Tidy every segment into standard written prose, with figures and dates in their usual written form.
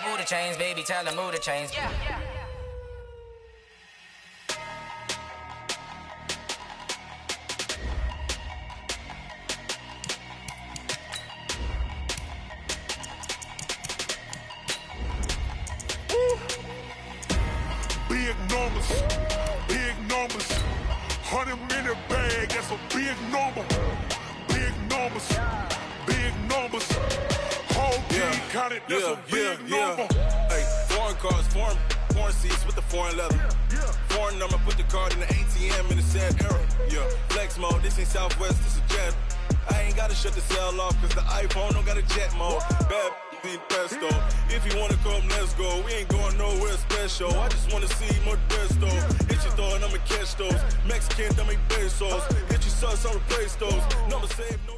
Move the chains, baby, tell them move the chains. Big numbers, 100-minute bag, that's a big number. Big numbers, whole team counted, that's a big number. Hey, foreign cars, foreign seats with the foreign leather. Foreign number, put the card in the ATM in the sad era. Yeah, flex mode, this ain't Southwest, this a jet. I ain't gotta shut the cell off, cause the iPhone don't got a jet mode. Bad need pesto. If you wanna come, let's go. We ain't going nowhere special. I just wanna see more resto. Hit your throw and I'ma catch those. Mexican, dummy pesos. Hit your sus, I'll replace those. Number save, no.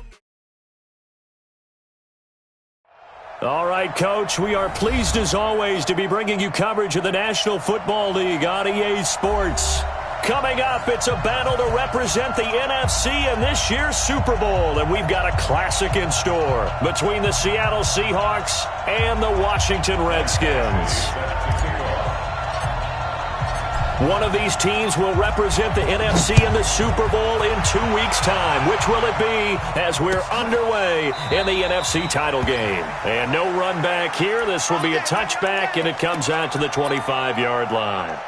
All right, Coach, we are pleased as always to be bringing you coverage of the National Football League on EA Sports. Coming up, it's a battle to represent the NFC in this year's Super Bowl, and we've got a classic in store between the Seattle Seahawks and the Washington Redskins. One of these teams will represent the NFC in the Super Bowl in 2 weeks' time. Which will it be as we're underway in the NFC title game? And no run back here. This will be a touchback, and it comes out to the 25-yard line.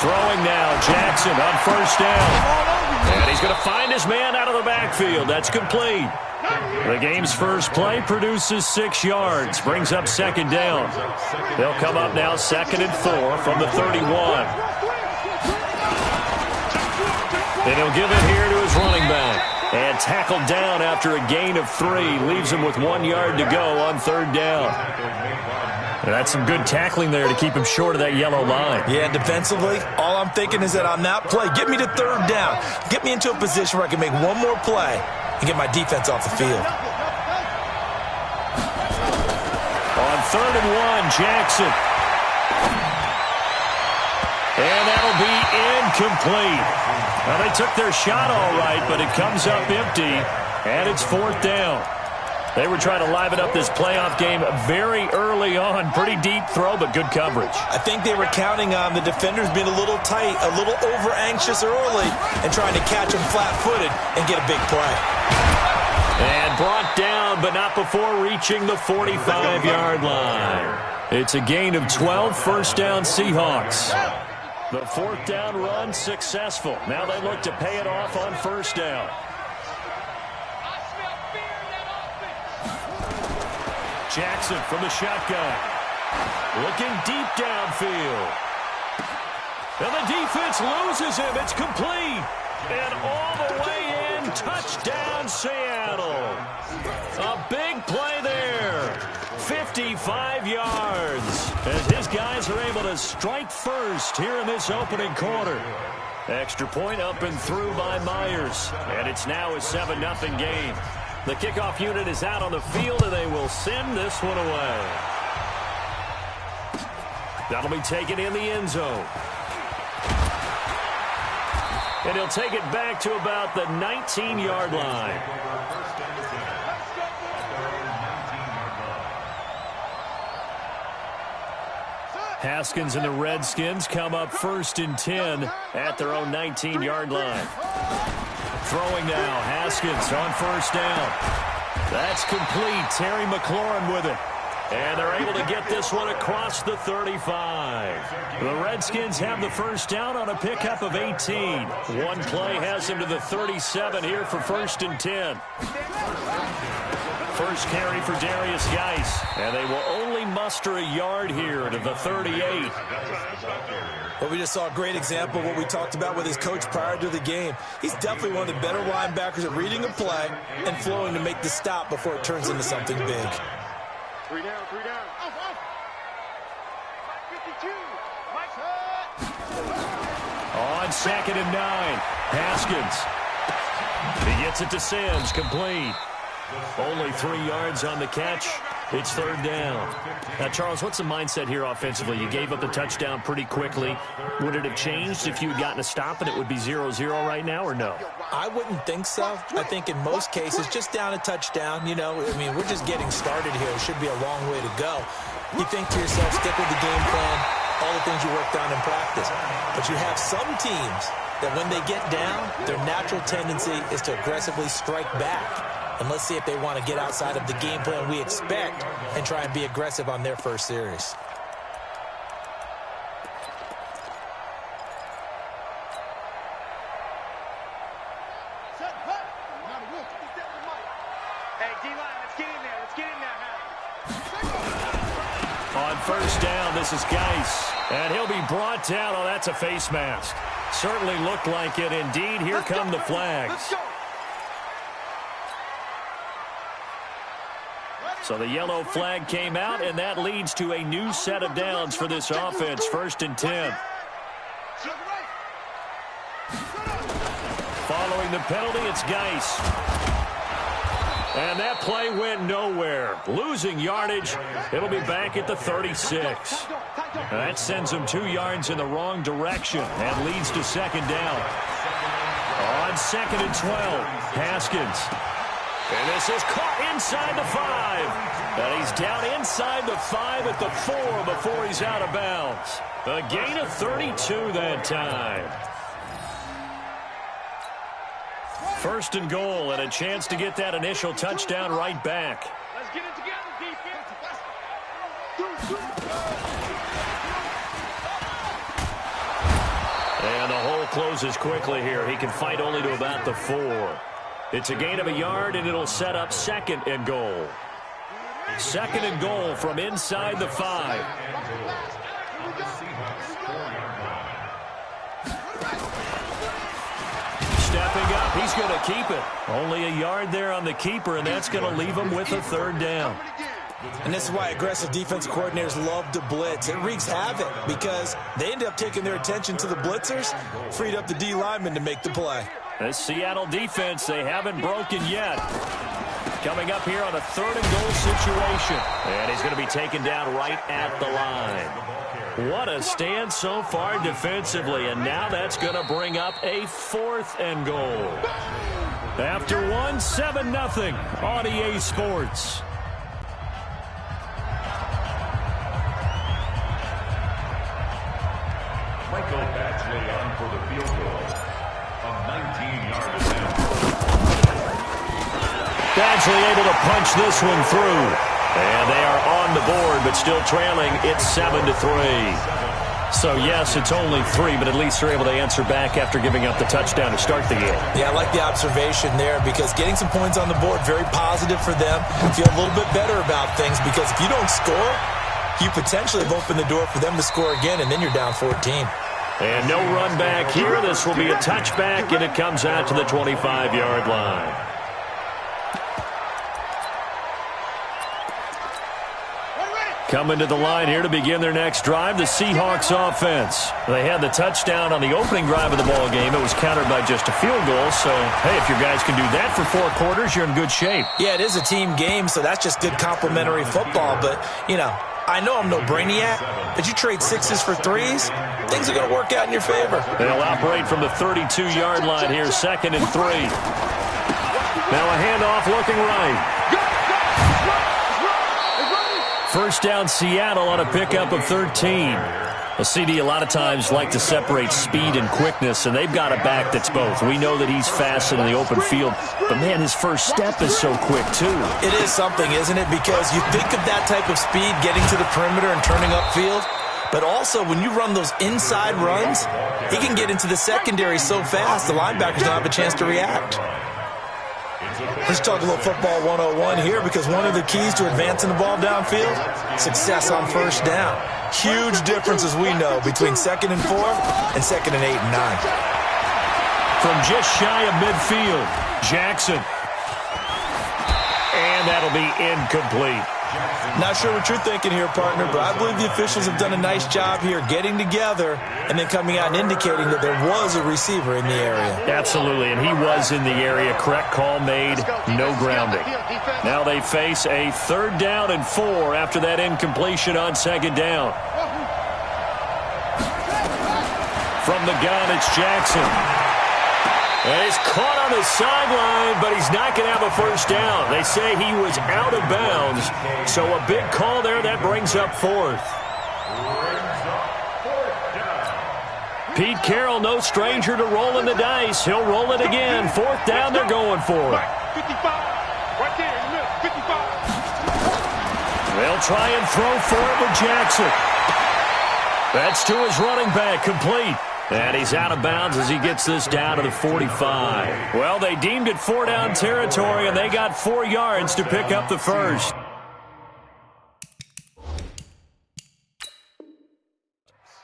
Throwing now, Jackson on first down. And he's going to find his man out of the backfield. That's complete. The game's first play produces 6 yards, brings up second down. They'll come up now 2nd and 4 from the 31. And he'll give it here to his running back. And tackled down after a gain of 3. Leaves him with 1 yard to go on third down. And that's some good tackling there to keep him short of that yellow line. Yeah, defensively, all I'm thinking is that on that play, get me to third down. Get me into a position where I can make one more play and get my defense off the field. On 3rd and 1, Jackson. And that'll be incomplete. Well, they took their shot all right, but it comes up empty, and it's 4th down. They were trying to liven up this playoff game very early on. Pretty deep throw, but good coverage. I think they were counting on the defenders being a little tight, a little over-anxious early, and trying to catch them flat-footed and get a big play. And brought down, but not before reaching the 45-yard line. It's a gain of 12, first down Seahawks. The 4th down run successful. Now they look to pay it off on first down. Jackson from the shotgun. Looking deep downfield. And the defense loses him. It's complete. And all the way in. Touchdown, Seattle. A big play there. 55 yards. As his guys are able to strike first here in this opening quarter. Extra point up and through by Myers. And it's now a 7-0 game. The kickoff unit is out on the field, and they will send this one away. That'll be taken in the end zone. And he'll take it back to about the 19-yard line. Haskins and the Redskins come up 1st and 10 at their own 19-yard line. Throwing now, Haskins on first down. That's complete. Terry McLaurin with it. And they're able to get this one across the 35. The Redskins have the first down on a pickup of 18. One play has them to the 37 here for 1st and 10. first carry for Darius Geis. And they will only muster a yard here to the 38. Well, we just saw a great example of what we talked about with his coach prior to the game. He's definitely one of the better linebackers at reading a play and flowing to make the stop before it turns into something big. 3 down, 3 down. On 2nd and 9, Haskins. He gets it to Sims, complete. Only 3 yards on the catch. It's 3rd down. Now, Charles, what's the mindset here offensively? You gave up the touchdown pretty quickly. Would it have changed if you had gotten a stop and it would be 0-0 right now, or no? I wouldn't think so. I think in most cases, just down a touchdown, you know, I mean, we're just getting started here. It should be a long way to go. You think to yourself, stick with the game plan, all the things you worked on in practice. But you have some teams that when they get down, their natural tendency is to aggressively strike back. And let's see if they want to get outside of the game plan we expect and try and be aggressive on their first series. Hey, D-line, let's get in there. Let's get in there, On 1st down, this is Geis. And he'll be brought down. Oh, that's a face mask. Certainly looked like it. Indeed, here come the flags. So the yellow flag came out, and that leads to a new set of downs for this offense. 1st and 10. Following the penalty, it's Geis. And that play went nowhere. Losing yardage. It'll be back at the 36. That sends them 2 yards in the wrong direction and leads to 2nd down. On 2nd and 12, Haskins. And this is caught inside the 5. And he's down inside the 5 at the 4 before he's out of bounds. A gain of 32 that time. 1st and goal, and a chance to get that initial touchdown right back. Let's get it together, defense. And the hole closes quickly here. He can fight only to about the 4. It's a gain of a yard, and it'll set up 2nd and goal. 2nd and goal from inside the 5. Stepping up, he's going to keep it. Only a yard there on the keeper, and that's going to leave him with a 3rd down. And this is why aggressive defensive coordinators love to blitz. It wreaks havoc because they end up taking their attention to the blitzers, freed up the D linemen to make the play. This Seattle defense, they haven't broken yet. Coming up here on a 3rd and goal situation. And he's going to be taken down right at the line. What a stand so far defensively, and now that's going to bring up a 4th and goal. After 1, 7-0 on EA Sports. Michael Batchley on for the field goal. A 19-yard attempt. Batchley able to punch this one through. And they are on the board, but still trailing. It's 7-3. So, yes, it's only 3, but at least they're able to answer back after giving up the touchdown to start the game. Yeah, I like the observation there because getting some points on the board, very positive for them. Feel a little bit better about things because if you don't score, you potentially have opened the door for them to score again, and then you're down 14. And no run back here. This will be a touchback, and it comes out to the 25-yard line. Coming to the line here to begin their next drive, the Seahawks offense. They had the touchdown on the opening drive of the ball game. It was countered by just a field goal. So, hey, if your guys can do that for 4 quarters, you're in good shape. Yeah, it is a team game, so that's just good complementary football. But, you know, I know I'm no brainiac, but you trade 6s for 3s, things are going to work out in your favor. They'll operate from the 32-yard line here, 2nd and 3. Now a handoff looking right. First down, Seattle on a pickup of 13. A CD a lot of times like to separate speed and quickness, and they've got a back that's both. We know that he's fast in the open field, but, man, his first step is so quick, too. It is something, isn't it? Because you think of that type of speed getting to the perimeter and turning upfield, but also when you run those inside runs, he can get into the secondary so fast the linebackers don't have a chance to react. Let's talk a little football 101 here, because one of the keys to advancing the ball downfield, success on first down. Huge difference, as we know, between 2nd and 4 and 2nd and 8 and 9. From just shy of midfield, Jackson. And that'll be incomplete. Not sure what you're thinking here, partner, but I believe the officials have done a nice job here getting together and then coming out and indicating that there was a receiver in the area. Absolutely, and he was in the area. Correct call made, no grounding. Now they face a 3rd down and 4 after that incompletion on 2nd down. From the gun, it's Jackson. And he's caught on the sideline, but he's not going to have a first down. They say he was out of bounds, so a big call there. That brings up 4th. Pete Carroll, no stranger to rolling the dice. He'll roll it again. 4th down, they're going for it. 55. Right there, look, 55. They'll try and throw for it with Jackson. That's to his running back, complete. And he's out of bounds as he gets this down to the 45. Well, they deemed it 4-down territory, and they got 4 yards to pick up the first.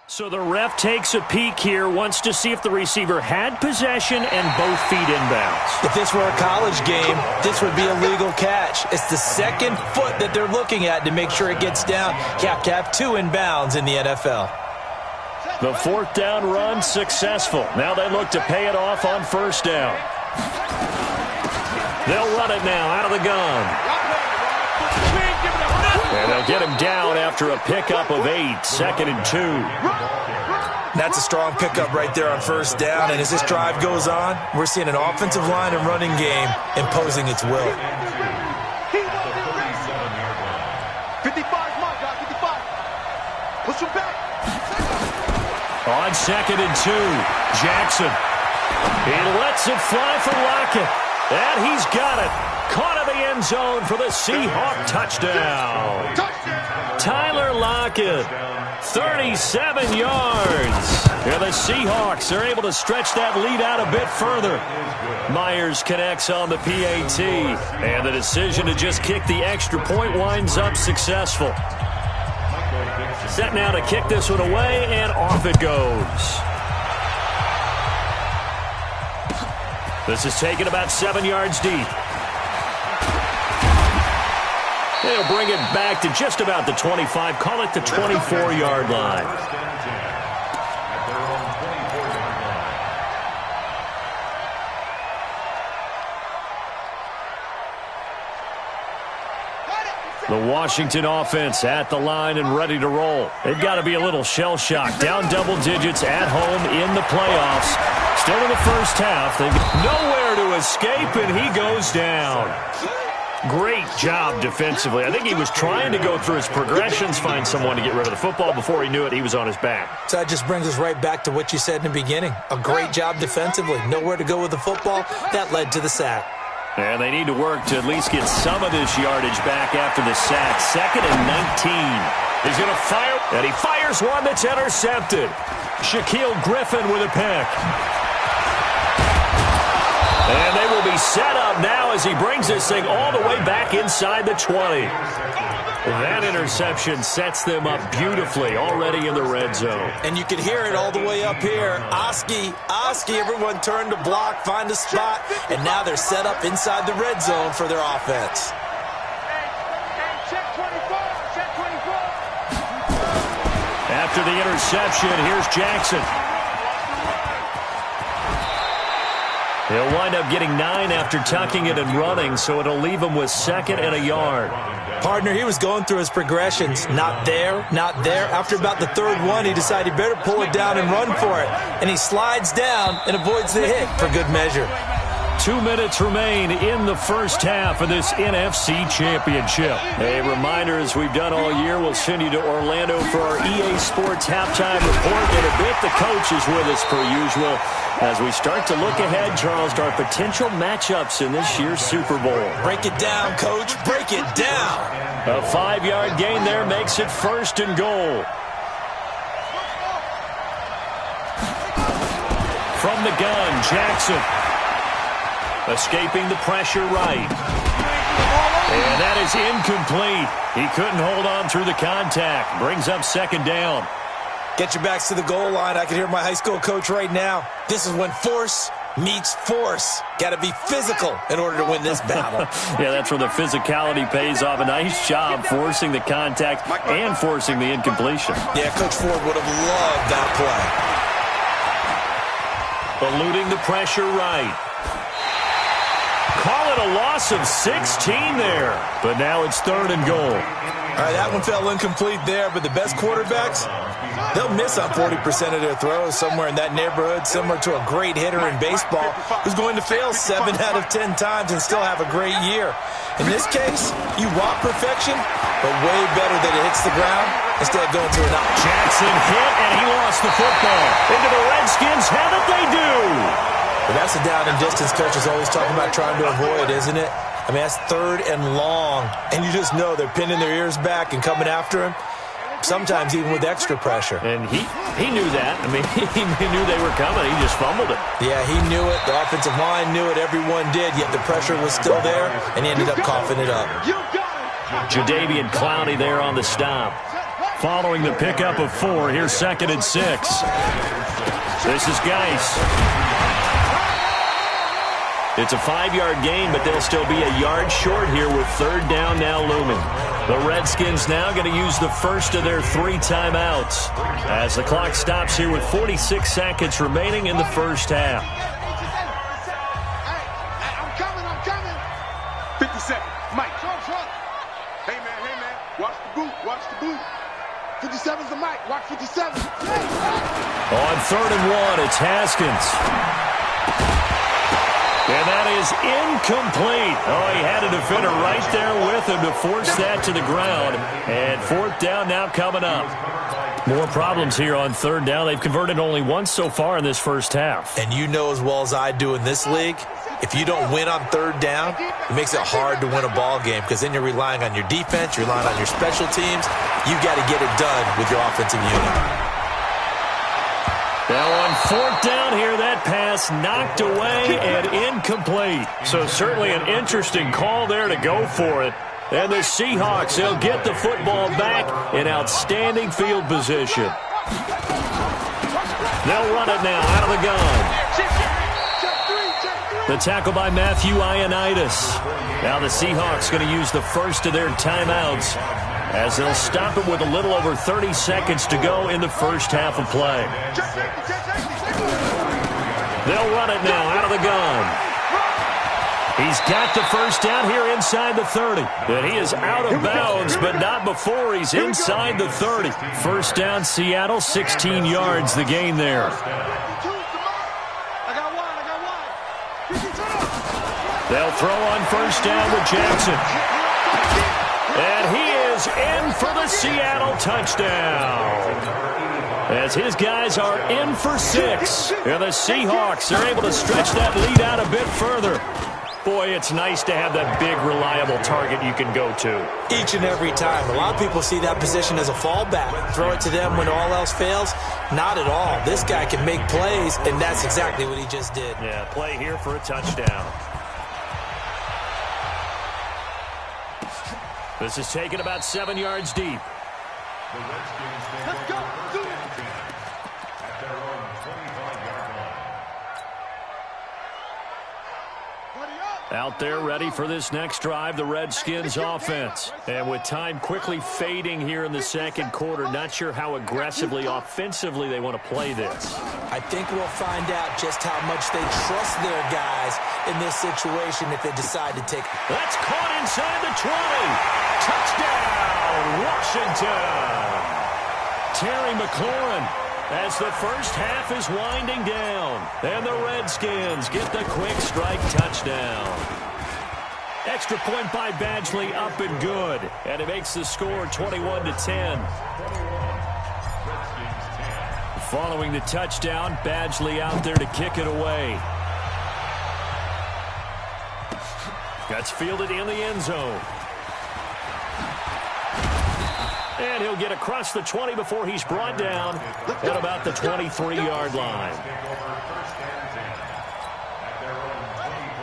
So the ref takes a peek here, wants to see if the receiver had possession and both feet inbounds. If this were a college game, this would be a legal catch. It's the 2nd foot that they're looking at to make sure it gets down. You have to have 2 inbounds in the NFL. The 4th down run successful. Now they look to pay it off on 1st down. They'll run it now out of the gun. And they'll get him down after a pickup of 8, 2nd and 2. That's a strong pickup right there on 1st down. And as this drive goes on, we're seeing an offensive line and running game imposing its will. 55, my God, 55. Push him back. On 2nd and 2, Jackson. He lets it fly for Lockett. And he's got it. Caught in the end zone for the Seahawk touchdown. Tyler Lockett, 37 yards. Here the Seahawks are able to stretch that lead out a bit further. Myers connects on the PAT. And the decision to just kick the extra point winds up successful. Set now to kick this one away, and off it goes. This is taken about 7 yards deep. They'll bring it back to just about the 25, call it the 24-yard line. The Washington offense at the line and ready to roll. They've got to be a little shell-shocked. Down double digits at home in the playoffs. Still in the first half. They've nowhere to escape, and he goes down. Great job defensively. I think he was trying to go through his progressions, find someone to get rid of the football. Before he knew it, he was on his back. So that just brings us right back to what you said in the beginning. A great job defensively. Nowhere to go with the football. That led to the sack. And they need to work to at least get some of this yardage back after the sack. 2nd and 19. He's going to fire, and he fires one that's intercepted. Shaquille Griffin with a pick. And they will be set up now as he brings this thing all the way back inside the 20. That interception sets them up beautifully already in the red zone. And you can hear it all the way up here. Oski, everyone turned to block, find a spot, and now they're set up inside the red zone for their offense. Check 24, check 24. After the interception, here's Jackson. He'll wind up getting 9 after tucking it and running, so it'll leave him with 2nd and a yard. Partner, he was going through his progressions. Not there, not there. After about the 3rd one, he decided he better pull it down and run for it. And he slides down and avoids the hit for good measure. 2 minutes remain in the first half of this NFC Championship. A reminder, as we've done all year, we'll send you to Orlando for our EA Sports halftime report. In a bit, the coach is with us per usual as we start to look ahead, Charles, to our potential matchups in this year's Super Bowl. Break it down, Coach. Break it down. A 5-yard gain there makes it 1st and goal. From the gun, Jackson. Escaping the pressure right. And that is incomplete. He couldn't hold on through the contact. Brings up second down. Get your backs to the goal line. I can hear my high school coach right now. This is when force meets force. Got to be physical in order to win this battle. Yeah, that's where the physicality pays off. A nice job forcing the contact and forcing the incompletion. Yeah, Coach Ford would have loved that play. Eluding the pressure right. Call it a loss of 16 there. But now it's 3rd and goal. All right, that one fell incomplete there, but the best quarterbacks, they'll miss on 40% of their throws, somewhere in that neighborhood, similar to a great hitter in baseball who's going to fail 7 out of 10 times and still have a great year. In this case, you want perfection, but way better that it hits the ground instead of going to an out. Jackson hit, and he lost the football. Into the Redskins' hand that they do. But that's a down and distance coach is always talking about trying to avoid, isn't it? I mean, that's 3rd and long, and you just know they're pinning their ears back and coming after him, sometimes even with extra pressure. And he knew that. I mean, he knew they were coming. He just fumbled it. Yeah, he knew it. The offensive line knew it. Everyone did, yet the pressure was still there, and he ended up coughing it up. Jadeveon Clowney there on the stop. Following the pickup of 4, here's 2nd and 6. This is Geis. It's a 5-yard gain, but they'll still be a yard short here with 3rd down now looming. The Redskins now going to use the first of their 3 timeouts as the clock stops here with 46 seconds remaining in the first half. I'm coming. 50 seconds. Mike. Hey, man. Watch the boot. 57's the Mike. Watch 57. On 3rd and 1, it's Haskins. And that is incomplete. Oh, he had a defender right there with him to force that to the ground. And 4th down now coming up. More problems here on 3rd down. They've converted only once so far in this first half. And you know as well as I do in this league, if you don't win on 3rd down, it makes it hard to win a ball game because then you're relying on your defense, you're relying on your special teams. You've got to get it done with your offensive unit. Now on 4th down here, that pass knocked away and incomplete. So certainly an interesting call there to go for it. And the Seahawks, they'll get the football back in outstanding field position. They'll run it now out of the gun. The tackle by Matthew Ioannidis. Now the Seahawks going to use the first of their timeouts as they'll stop it with a little over 30 seconds to go in the first half of play. They'll run it now out of the gun. He's got the first down here inside the 30. And he is out of bounds, but not before he's inside the 30. First down, Seattle, 16 yards, the gain there. They'll throw on first down with Jackson. And he is in for the Seattle touchdown. As his guys are in for 6. And the Seahawks are able to stretch that lead out a bit further. Boy, it's nice to have that big, reliable target you can go to. Each and every time. A lot of people see that position as a fallback. Throw it to them when all else fails. Not at all. This guy can make plays, and that's exactly what he just did. Yeah, play here for a touchdown. This is taken about 7 yards deep. Let's go. Out there ready for this next drive, the Redskins offense. And with time quickly fading here in the second quarter, not sure how aggressively, offensively they want to play this. I think we'll find out just how much they trust their guys in this situation if they decide to take. That's caught inside the 20. Touchdown, Washington. Terry McLaurin as the first half is winding down. And the Redskins get the quick strike touchdown. Extra point by Badgley up and good. And it makes the score 21-10. Following the touchdown, Badgley out there to kick it away. That's fielded in the end zone. And he'll get across the 20 before he's brought down at about the 23-yard line.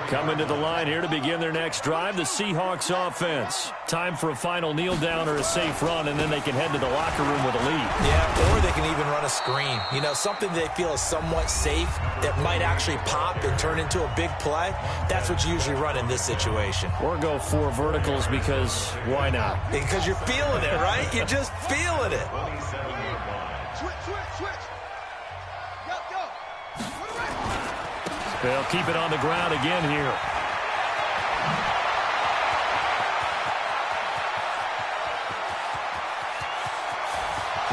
Coming to the line here to begin their next drive, the Seahawks offense. Time for a final kneel down or a safe run, and then they can head to the locker room with a lead. Yeah, or they can even run a screen. You know, something they feel is somewhat safe that might actually pop and turn into a big play. That's what you usually run in this situation. Or go 4 verticals because why not? Because you're feeling it, right? You're just feeling it. Switch. Go. They'll keep it on the ground again here.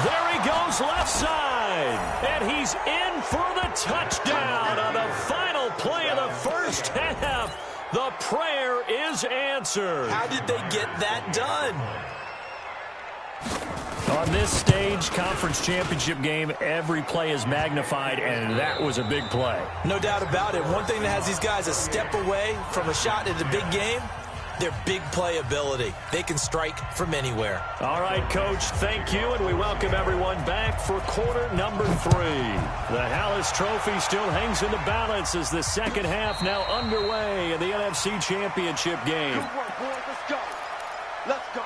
There he goes left side. And he's in for the touchdown on the final play of the first half. The prayer is answered. How did they get that done? On this stage, conference championship game, every play is magnified, and that was a big play. No doubt about it. One thing that has these guys a step away from a shot in the big game, their big play ability. They can strike from anywhere. All right, Coach, thank you, and we welcome everyone back for quarter number 3. The Hallis Trophy still hangs in the balance as the second half now underway in the NFC Championship game. Good work, boys. Let's go.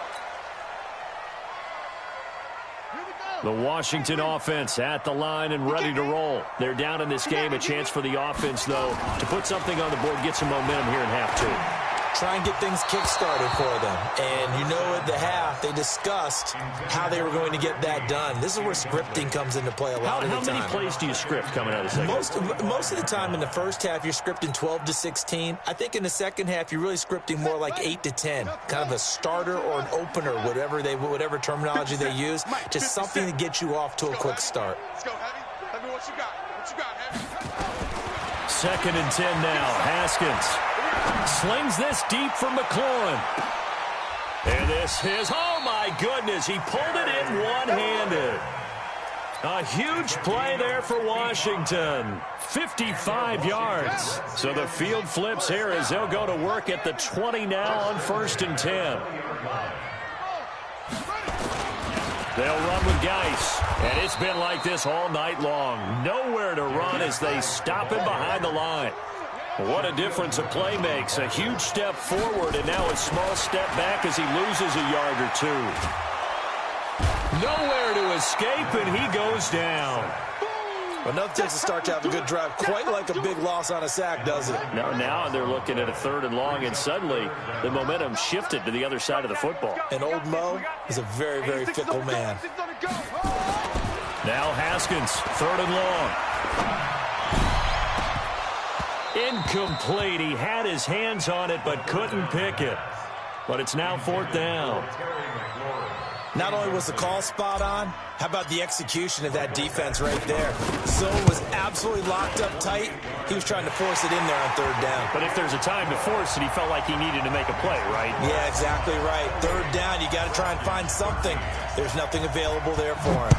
The Washington offense at the line and ready to roll. They're down in this game. A chance for the offense, though, to put something on the board, get some momentum here in half 2. Try and get things kick-started for them. And you know at the half, they discussed how they were going to get that done. This is where scripting comes into play a lot of the time. How many plays do you script coming out of the second? Most of the time in the first half, you're scripting 12 to 16. I think in the second half, you're really scripting more like 8 to 10. Kind of a starter or an opener, whatever terminology they use. Just something to get you off to a quick start. Let's go, Heavy. Heavy, what you got, Heavy? Second and 10 now. Haskins slings this deep for McLaurin. And this is, oh my goodness, he pulled it in one-handed. A huge play there for Washington. 55 yards. So the field flips here as they'll go to work at the 20 now on 1st and 10. They'll run with Geis. And it's been like this all night long. Nowhere to run as they stop him behind the line. What a difference a play makes. A huge step forward and now a small step back as he loses a yard or 2. Nowhere to escape, and he goes down. Well, nothing takes a start to have a good drive quite like a big loss on a sack, does it? Now they're looking at a 3rd and long, and suddenly the momentum shifted to the other side of the football. And old Mo is a very, very fickle man. Now Haskins, 3rd and long. Incomplete. He had his hands on it but couldn't pick it. But it's now 4th down. Not only was the call spot on, how about the execution of that defense right there? Zone was absolutely locked up tight. He was trying to force it in there on 3rd down. But if there's a time to force it, he felt like he needed to make a play, right? Yeah, exactly right. 3rd down, you got to try and find something. There's nothing available there for him.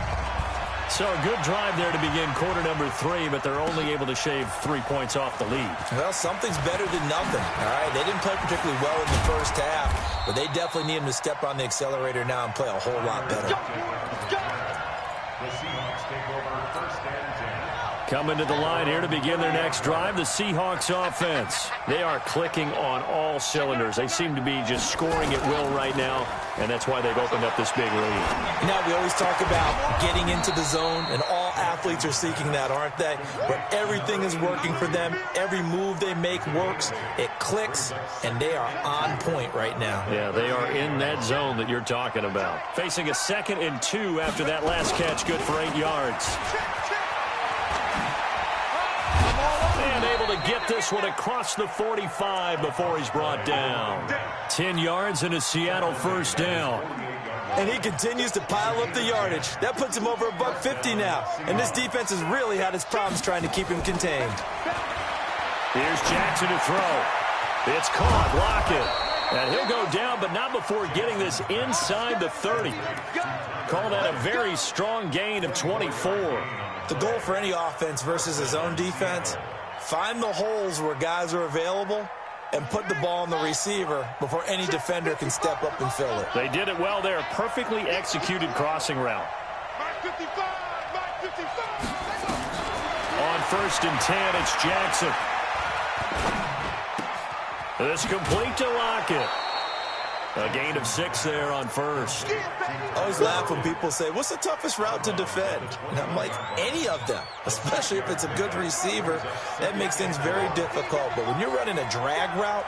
So a good drive there to begin quarter number 3, but they're only able to shave 3 points off the lead. Well, something's better than nothing, all right? They didn't play particularly well in the first half, but they definitely need him to step on the accelerator now and play a whole lot better. The Seahawks take over 1st and 10. Coming to the line here to begin their next drive, the Seahawks offense. They are clicking on all cylinders. They seem to be just scoring at will right now, and that's why they've opened up this big lead. Now, we always talk about getting into the zone, and all athletes are seeking that, aren't they? Where everything is working for them. Every move they make works. It clicks, and they are on point right now. Yeah, they are in that zone that you're talking about. Facing a 2nd and 2 after that last catch, good for 8 yards. And able to get this one across the 45 before he's brought down. 10 yards and a Seattle 1st down. And he continues to pile up the yardage. That puts him over $150 now. And this defense has really had its problems trying to keep him contained. Here's Jackson to throw. It's caught. Lockett. And he'll go down, but not before getting this inside the 30. Call that a very strong gain of 24. The goal for any offense versus his own defense, find the holes where guys are available and put the ball on the receiver before any defender can step up and fill it. They did it well there. Perfectly executed crossing route. On 1st and 10, it's Jackson. It's complete to Lockett. A gain of 6 there on first. I always laugh when people say, what's the toughest route to defend? And I'm like, any of them, especially if it's a good receiver. That makes things very difficult. But when you're running a drag route,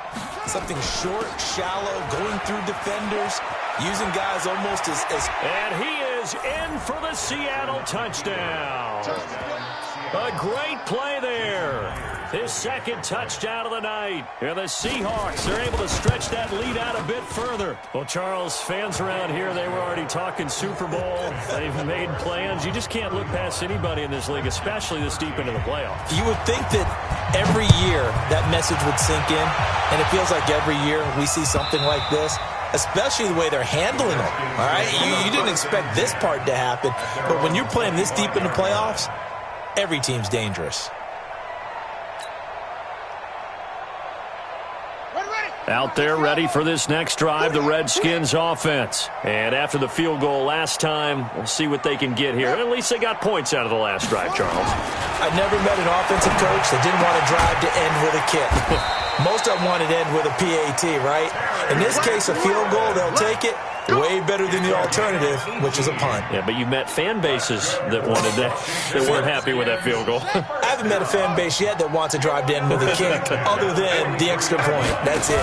something short, shallow, going through defenders, using guys almost as... And he is in for the Seattle touchdown. A great play there. His second touchdown of the night. And the Seahawks are able to stretch that lead out a bit further. Well, Charles, fans around here, they were already talking Super Bowl. They've made plans. You just can't look past anybody in this league, especially this deep into the playoffs. You would think that every year that message would sink in, and it feels like every year we see something like this, especially the way they're handling it. All right, you didn't expect this part to happen, but when you're playing this deep in the playoffs, every team's dangerous. Out there ready for this next drive, the Redskins offense. And after the field goal last time, we'll see what they can get here. At least they got points out of the last drive, Charles. I never met an offensive coach that didn't want to drive to end with a kick. Most of them wanted to end with a PAT, right? In this case, a field goal, they'll take it. Way better than the alternative, which is a punt. Yeah, but you've met fan bases that wanted that, that weren't happy with that field goal. I haven't met a fan base yet that wants to drive to end with a kick, other than the extra point. That's it.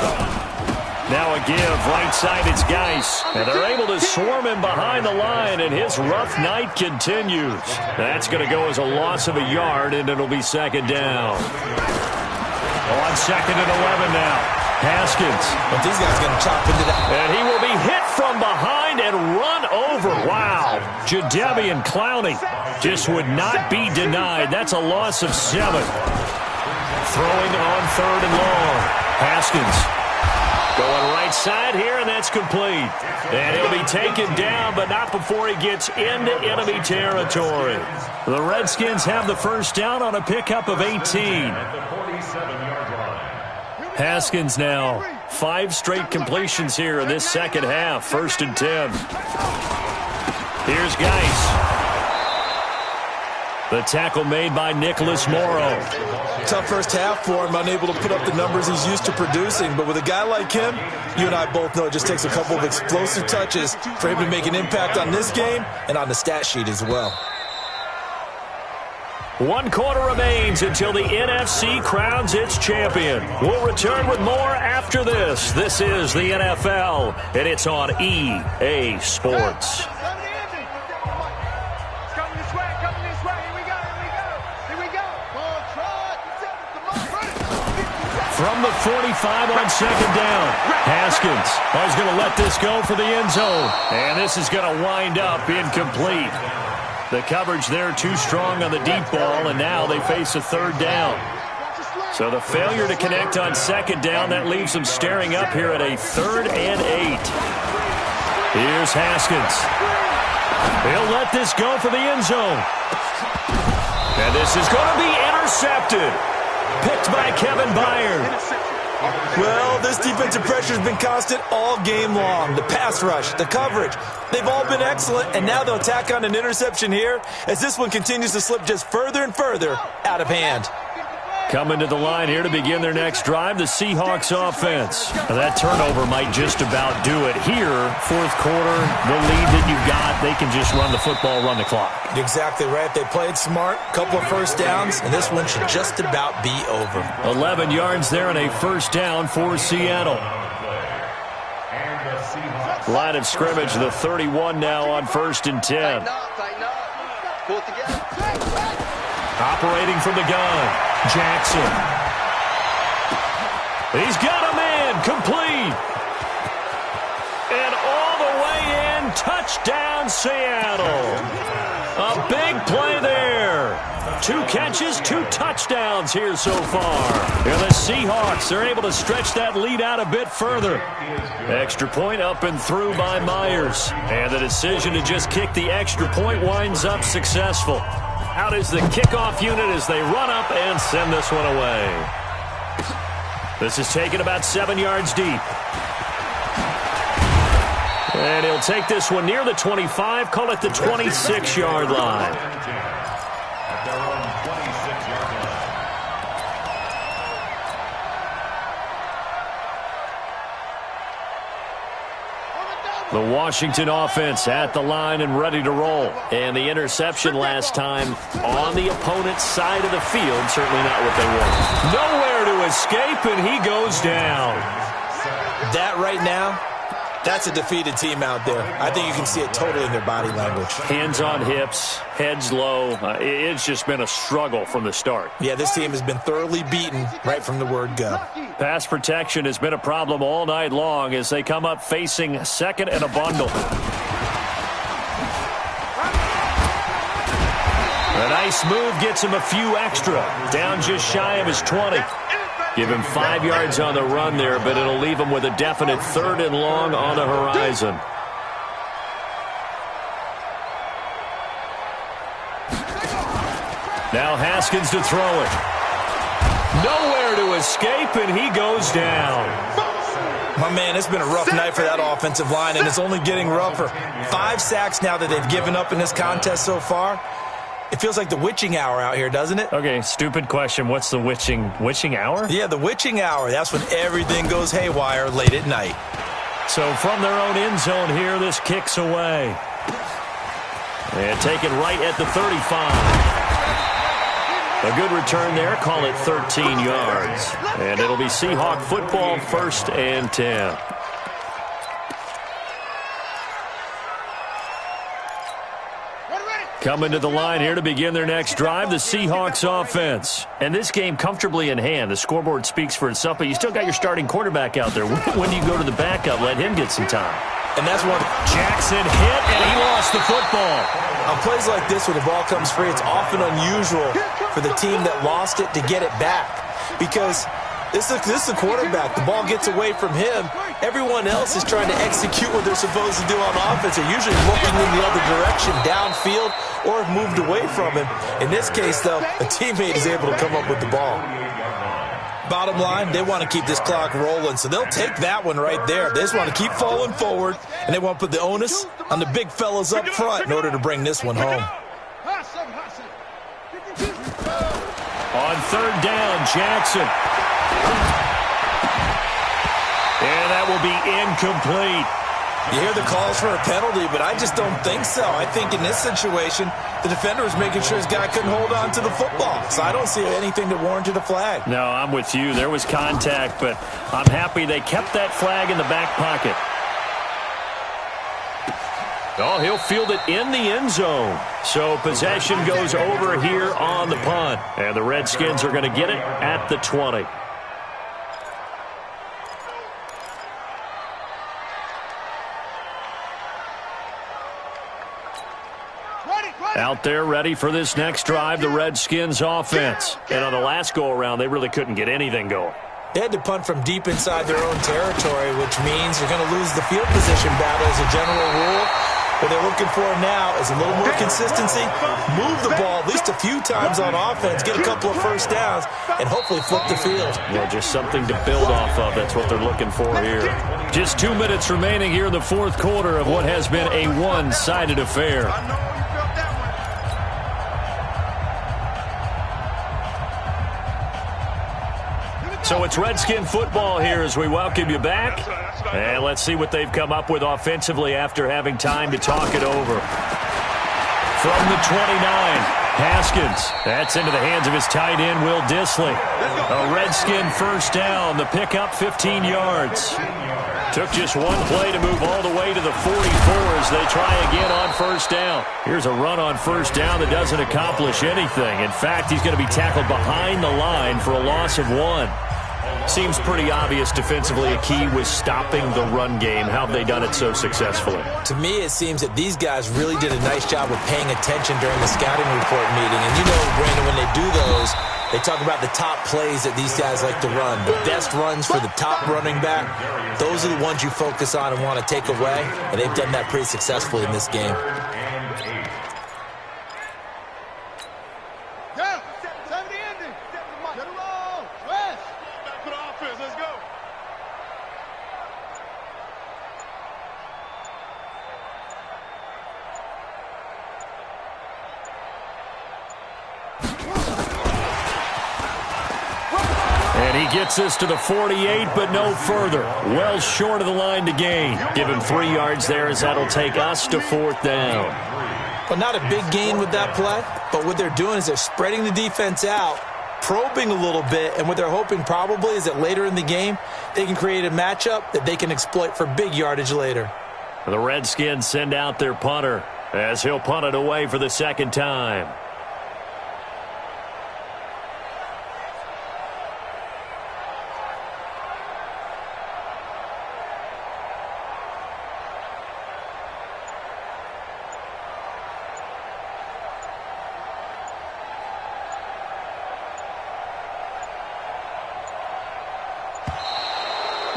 Now a give, right side, it's Geis. And they're able to swarm him behind the line, and his rough night continues. That's going to go as a loss of a yard, and it'll be second down. On second and 11 now. Haskins. But these guys going to chop into that. And he will be hit from behind and run over. Wow. Jadeveon Clowney just would not be denied. That's a loss of 7. Throwing on third and long. Haskins going right side here, and that's complete. And he'll be taken down, but not before he gets into enemy territory. The Redskins have the first down on a pickup of 18. Haskins now, 5 straight completions here in this second half. First and 10. Here's Geis. The tackle made by Nicholas Morrow. Tough first half for him, unable to put up the numbers he's used to producing. But with a guy like him, you and I both know it just takes a couple of explosive touches for him to make an impact on this game and on the stat sheet as well. 1 quarter remains until the NFC crowns its champion. We'll return with more after this. This is the NFL, and it's on EA Sports. From the 45 on second down, Haskins is going to let this go for the end zone. And this is going to wind up incomplete. The coverage there too strong on the deep ball, and now they face a third down. So the failure to connect on second down, that leaves them staring up here at a 3rd and 8. Here's Haskins. He'll let this go for the end zone. And this is going to be intercepted. Picked by Kevin Byard. Well, this defensive pressure has been constant all game long. The pass rush, the coverage, they've all been excellent, and now they'll tack on an interception here as this one continues to slip just further and further out of hand. Coming to the line here to begin their next drive, the Seahawks offense. Now that turnover might just about do it here. 4th quarter, the lead that you got, they can just run the football, run the clock. Exactly right. They played smart, couple of first downs, and this one should just about be over. 11 yards there and a first down for Seattle. Line of scrimmage, the 31 now on 1st and 10. Operating from the gun, Jackson. He's got a man, complete. And all the way in, touchdown Seattle. A big play there. 2 catches, 2 touchdowns here so far. And the Seahawks are able to stretch that lead out a bit further. Extra point up and through by Myers. And the decision to just kick the extra point winds up successful. Out is the kickoff unit as they run up and send this one away. This is taken about 7 yards deep. And he'll take this one near the 25, call it the 26-yard line. The Washington offense at the line and ready to roll. And the interception last time on the opponent's side of the field. Certainly not what they wanted. Nowhere to escape, and he goes down. That right now, that's a defeated team out there. I think you can see it totally in their body language. Hands on hips, heads low. It's just been a struggle from the start. Yeah, this team has been thoroughly beaten right from the word go. Pass protection has been a problem all night long as they come up facing second and a bundle. A nice move gets him a few extra. Down just shy of his 20. Give him 5 yards on the run there, but it'll leave him with a definite 3rd and long on the horizon. Now Haskins to throw it. Nowhere to escape, and he goes down. My man, it's been a rough night for that offensive line, and it's only getting rougher. 5 sacks now that they've given up in this contest so far. It feels like the witching hour out here, doesn't it? Okay, stupid question. What's the witching hour? Yeah, the witching hour. That's when everything goes haywire late at night. So from their own end zone here, this kicks away. And taken right at the 35. A good return there. Call it 13 yards. And it'll be Seahawk football, 1st and 10. Coming to the line here to begin their next drive, the Seahawks offense. And this game comfortably in hand. The scoreboard speaks for itself, but you still got your starting quarterback out there. When do you go to the backup? Let him get some time. And that's one. Jackson hit, and he lost the football. On plays like this where the ball comes free, it's often unusual for the team that lost it to get it back. Because this is the quarterback. The ball gets away from him. Everyone else is trying to execute what they're supposed to do on offense. They're usually looking in the other direction, downfield, or have moved away from him. In this case, though, a teammate is able to come up with the ball. Bottom line, they want to keep this clock rolling, so they'll take that one right there. They just want to keep falling forward, and they want to put the onus on the big fellas up front in order to bring this one home. On 3rd down, Jackson. And that will be incomplete. You hear the calls for a penalty, but I just don't think so. I think in this situation, the defender was making sure his guy couldn't hold on to the football. So I don't see anything that warranted a flag. No, I'm with you. There was contact, but I'm happy they kept that flag in the back pocket. Oh, he'll field it in the end zone. So possession goes over here on the punt. And the Redskins are going to get it at the 20. Out there ready for this next drive, the Redskins offense. And on the last go-around, they really couldn't get anything going. They had to punt from deep inside their own territory, which means you're going to lose the field position battle as a general rule. What they're looking for now is a little more consistency, move the ball at least a few times on offense, get a couple of first downs, and hopefully flip the field. Well, just something to build off of. That's what they're looking for here. Just 2 minutes remaining here in the 4th quarter of what has been a one-sided affair. So it's Redskin football here as we welcome you back. And let's see what they've come up with offensively after having time to talk it over. From the 29, Haskins. That's into the hands of his tight end, Will Dissly. A Redskin first down. The pickup, 15 yards. Took just one play to move all the way to the 44 as they try again on first down. Here's a run on first down that doesn't accomplish anything. In fact, he's going to be tackled behind the line for a loss of 1. Seems pretty obvious defensively a key was stopping the run game. How have they done it so successfully? To me, it seems that these guys really did a nice job of paying attention during the scouting report meeting. And you know, Brandon, when they do those, they talk about the top plays that these guys like to run. The best runs for the top running back, those are the ones you focus on and want to take away. And they've done that pretty successfully in this game. And he gets this to the 48, but no further. Well short of the line to gain. Give him 3 yards there as that'll take us to 4th down. Well, not a big gain with that play, but what they're doing is they're spreading the defense out, probing a little bit, and what they're hoping probably is that later in the game, they can create a matchup that they can exploit for big yardage later. The Redskins send out their punter as he'll punt it away for the 2nd time.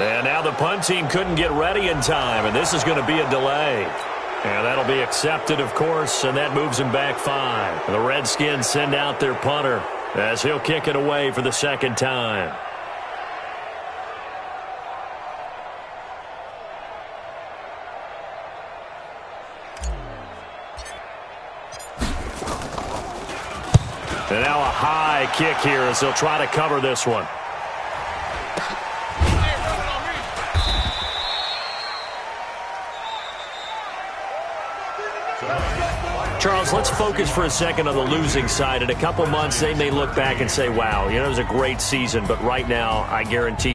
And now the punt team couldn't get ready in time, and this is going to be a delay. And that'll be accepted, of course, and that moves him back 5. The Redskins send out their punter as he'll kick it away for the 2nd time. And now a high kick here as they'll try to cover this one. Charles, let's focus for a second on the losing side. In a couple months, they may look back and say, wow, it was a great season. But right now, I guarantee